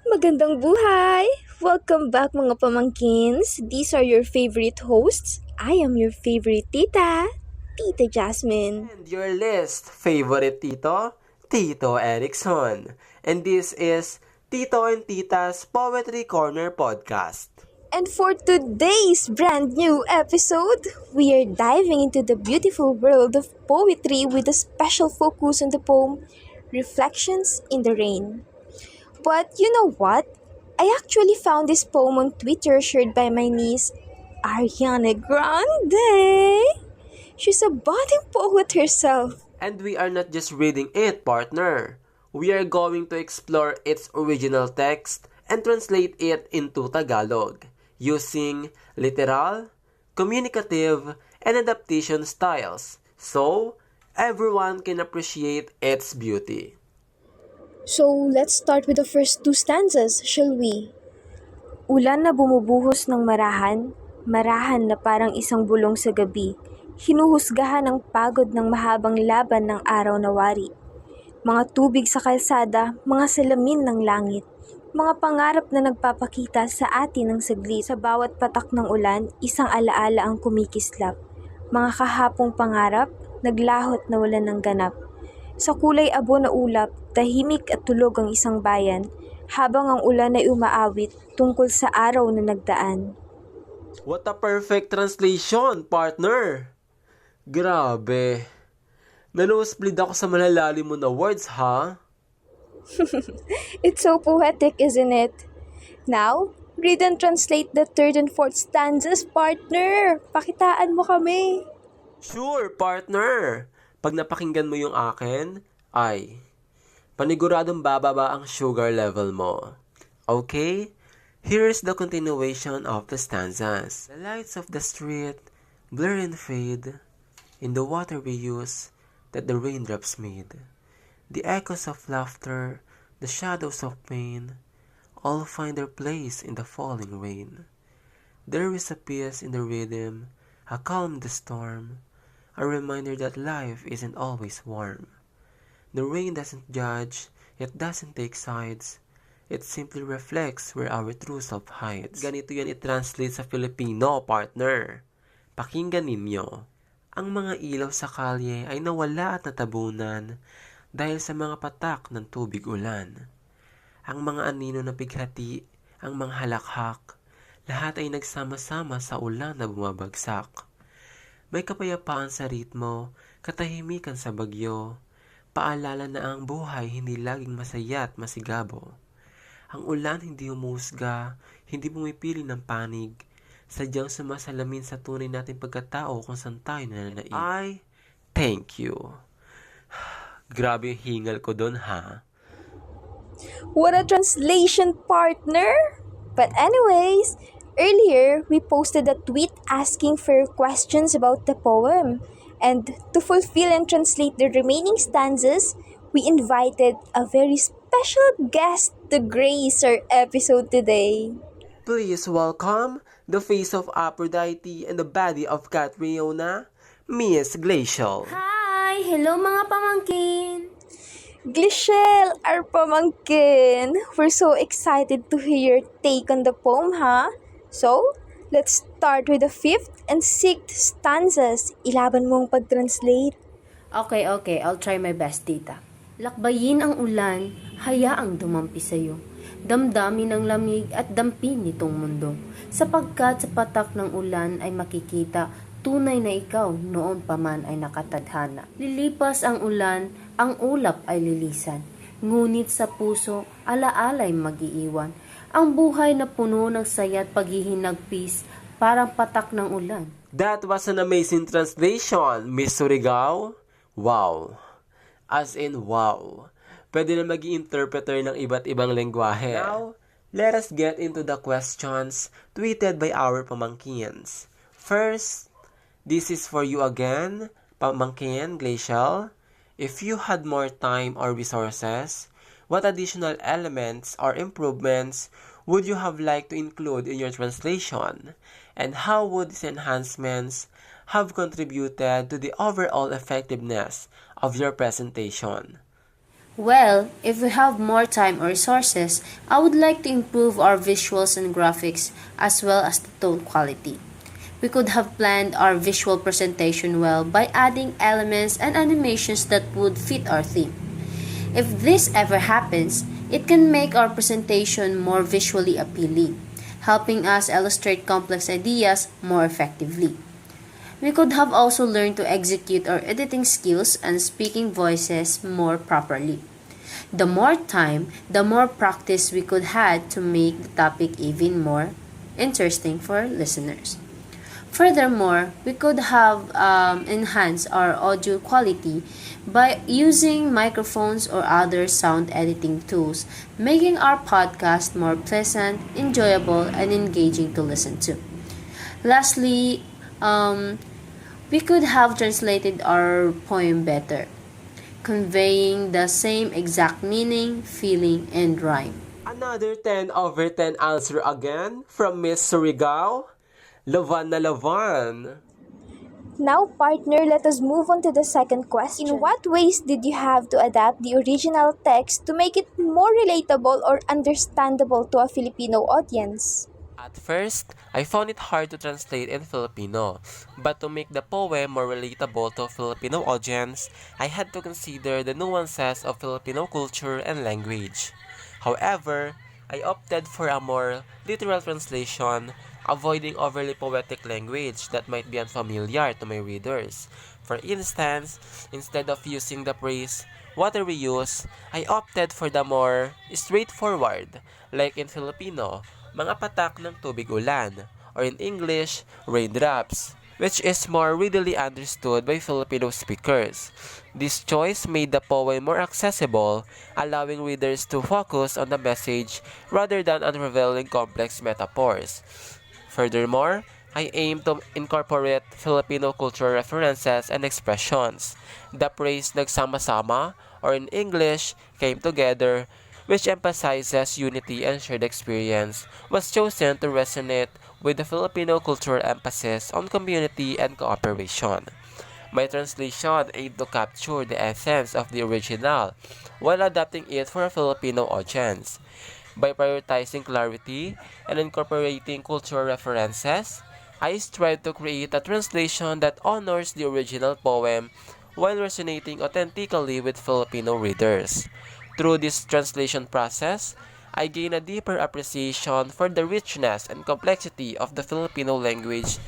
Magandang buhay! Welcome back mga pamangkins. These are your favorite hosts. I am your favorite tita, Tita Jasmine. And your list favorite Tito, Tito Ericson. And this is Tito and Tita's Poetry Corner Podcast. And for today's brand new episode, we are diving into the beautiful world of poetry with a special focus on the poem Reflections in the Rain. But you know what? I actually found this poem on Twitter shared by my niece, Ariana Grande. She's a budding poet herself. And we are not just reading it, partner. We are going to explore its original text and translate it into Tagalog using literal, communicative, and adaptation styles so everyone can appreciate its beauty. So let's start with the first two stanzas, shall we? Ulan na bumubuhos ng marahan, marahan na parang isang bulong sa gabi, hinuhusgahan ang pagod ng mahabang laban ng araw na wari. Mga tubig sa kalsada, mga salamin ng langit, mga pangarap na nagpapakita sa atin ng saglit. Sa bawat patak ng ulan, isang alaala ang kumikislap. Mga kahapong pangarap, naglahot na wala ng ganap. Sa kulay abo na ulap, tahimik at tulog ang isang bayan, habang ang ulan ay umaawit tungkol sa araw na nagdaan. What a perfect translation, partner! Grabe. Nanosebleed ako sa malalalim mo na words, ha? It's so poetic, isn't it? Now, read and translate the third and fourth stanzas, partner. Pakitaan mo kami. Sure, partner! Pag napakinggan mo yung akin, ay, paniguradong bababa ang sugar level mo. Okay? Here's the continuation of the stanzas. The lights of the street blur and fade in the water we use that the raindrops made. The echoes of laughter, the shadows of pain, all find their place in the falling rain. There is a peace in the rhythm, a calm in the storm, a reminder that life isn't always warm. The rain doesn't judge, it doesn't take sides, it simply reflects where our true self hides. Ganito yan i-translate sa Filipino, partner. Pakinggan ninyo. Ang mga ilaw sa kalye ay nawala at natabunan dahil sa mga patak ng tubig ulan. Ang mga anino na bighati, ang mga halakhak, lahat ay nagsama-sama sa ulan na bumabagsak. May kapayapaan sa ritmo, katahimikan sa bagyo, paalala na ang buhay hindi laging masaya at masigabo. Ang ulan hindi humusga, hindi pumipili ng panig, sadyang sumasalamin sa tunay nating pagkatao kung saan tayo nananaig. Ay, thank you. Grabe yung hingal ko doon, ha? What a translation, partner! But anyways, earlier we posted a tweet asking for questions about the poem. And to fulfill and translate the remaining stanzas, we invited a very special guest to grace our episode today. Please welcome the face of Aphrodite and the body of Catriona, Miss GLECIEL. Hi! Hello mga pamangkin! GLECIEL, our pamangkin! We're so excited to hear your take on the poem, ha? So, let's start with the fifth and sixth stanzas. Ilaban mo ang pag-translate. Okay, I'll try my best, tita. Lakbayin ang ulan, hayaang dumampi sa'yo. Damdamin ang lamig at dampin nitong mundo. Sapagkat sa patak ng ulan ay makikita, tunay na ikaw noon pa man ay nakatadhana. Lilipas ang ulan, ang ulap ay lilisan. Ngunit sa puso, alaala'y mag-iiwan. Ang buhay na puno ng saya at paghihinagpis, parang patak ng ulan. That was an amazing translation, Miss Surigao. Wow. As in, wow. Pwede na maging interpreter ng iba't ibang lengguwahe. Now, let us get into the questions tweeted by our pamangkins. First, this is for you again, pamangkin GLECIEL. If you had more time or resources, what additional elements or improvements would you have liked to include in your translation? And how would these enhancements have contributed to the overall effectiveness of your presentation? Well, if we have more time or resources, I would like to improve our visuals and graphics as well as the tone quality. We could have planned our visual presentation well by adding elements and animations that would fit our theme. If this ever happens, it can make our presentation more visually appealing, helping us illustrate complex ideas more effectively. We could have also learned to execute our editing skills and speaking voices more properly. The more time, the more practice we could have to make the topic even more interesting for listeners. Furthermore, we could have enhanced our audio quality by using microphones or other sound editing tools, making our podcast more pleasant, enjoyable, and engaging to listen to. Lastly, we could have translated our poem better, conveying the same exact meaning, feeling, and rhyme. Another 10 over 10 answer again from Miss Surigao. Lavan na lavan. Now, partner, let us move on to the second question. In what ways did you have to adapt the original text to make it more relatable or understandable to a Filipino audience? At first, I found it hard to translate in Filipino, but to make the poem more relatable to a Filipino audience, I had to consider the nuances of Filipino culture and language. However, I opted for a more literal translation, avoiding overly poetic language that might be unfamiliar to my readers. For instance, instead of using the phrase, water we use, I opted for the more straightforward, like in Filipino, mga patak ng tubig ulan, or in English, raindrops, which is more readily understood by Filipino speakers. This choice made the poem more accessible, allowing readers to focus on the message rather than unraveling complex metaphors. Furthermore, I aim to incorporate Filipino cultural references and expressions. The phrase nagsama-sama, or in English, came together, which emphasizes unity and shared experience, was chosen to resonate with the Filipino cultural emphasis on community and cooperation. My translation aimed to capture the essence of the original while adapting it for a Filipino audience. By prioritizing clarity and incorporating cultural references, I strive to create a translation that honors the original poem while resonating authentically with Filipino readers. Through this translation process, I gain a deeper appreciation for the richness and complexity of the Filipino language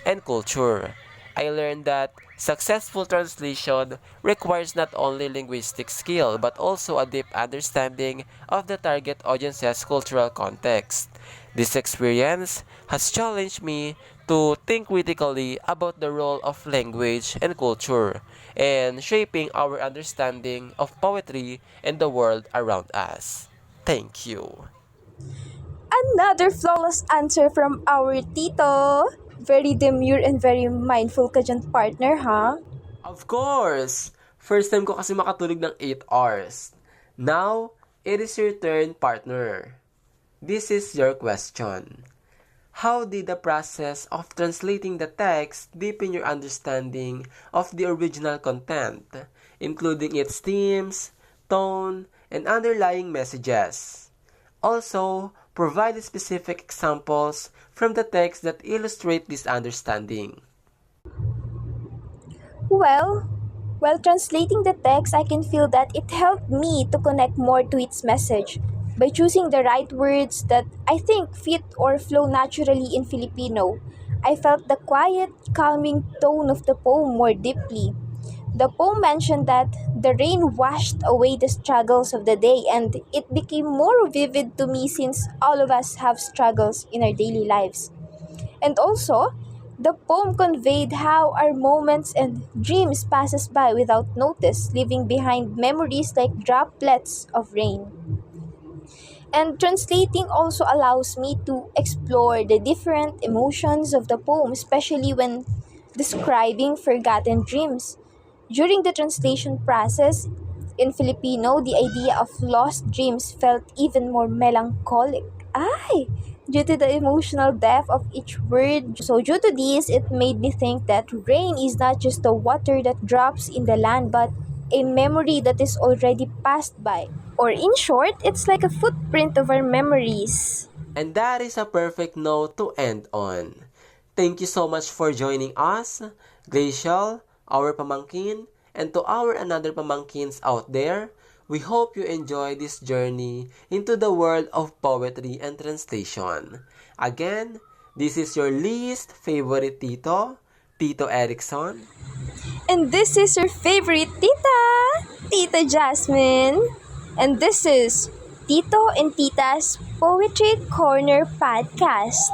and culture. I learned that successful translation requires not only linguistic skill but also a deep understanding of the target audience's cultural context. This experience has challenged me to think critically about the role of language and culture and shaping our understanding of poetry and the world around us. Thank you. Another flawless answer from our Tito. Very demure and very mindful ka dyan, partner, ha? Of course! First time ko kasi makatulog ng 8 hours. Now, it is your turn, partner. This is your question. How did the process of translating the text deepen your understanding of the original content, including its themes, tone, and underlying messages? Also, provide specific examples from the text that illustrate this understanding. Well, while translating the text, I can feel that it helped me to connect more to its message by choosing the right words that I think fit or flow naturally in Filipino. I felt the quiet, calming tone of the poem more deeply. The poem mentioned that the rain washed away the struggles of the day, and it became more vivid to me since all of us have struggles in our daily lives. And also, the poem conveyed how our moments and dreams passes by without notice, leaving behind memories like droplets of rain. And translating also allows me to explore the different emotions of the poem, especially when describing forgotten dreams. During the translation process, in Filipino, the idea of lost dreams felt even more melancholic. Ay! Due to the emotional depth of each word. So, due to this, it made me think that rain is not just the water that drops in the land, but a memory that is already passed by. Or in short, it's like a footprint of our memories. And that is a perfect note to end on. Thank you so much for joining us, Glacial, our pamangkin, and to our another pamangkins out there. We hope you enjoy this journey into the world of poetry and translation. Again, this is your least favorite Tito, Tito Ericson. And this is your favorite tita, Tita Jasmine. And this is Tito and Tita's Poetry Corner Podcast.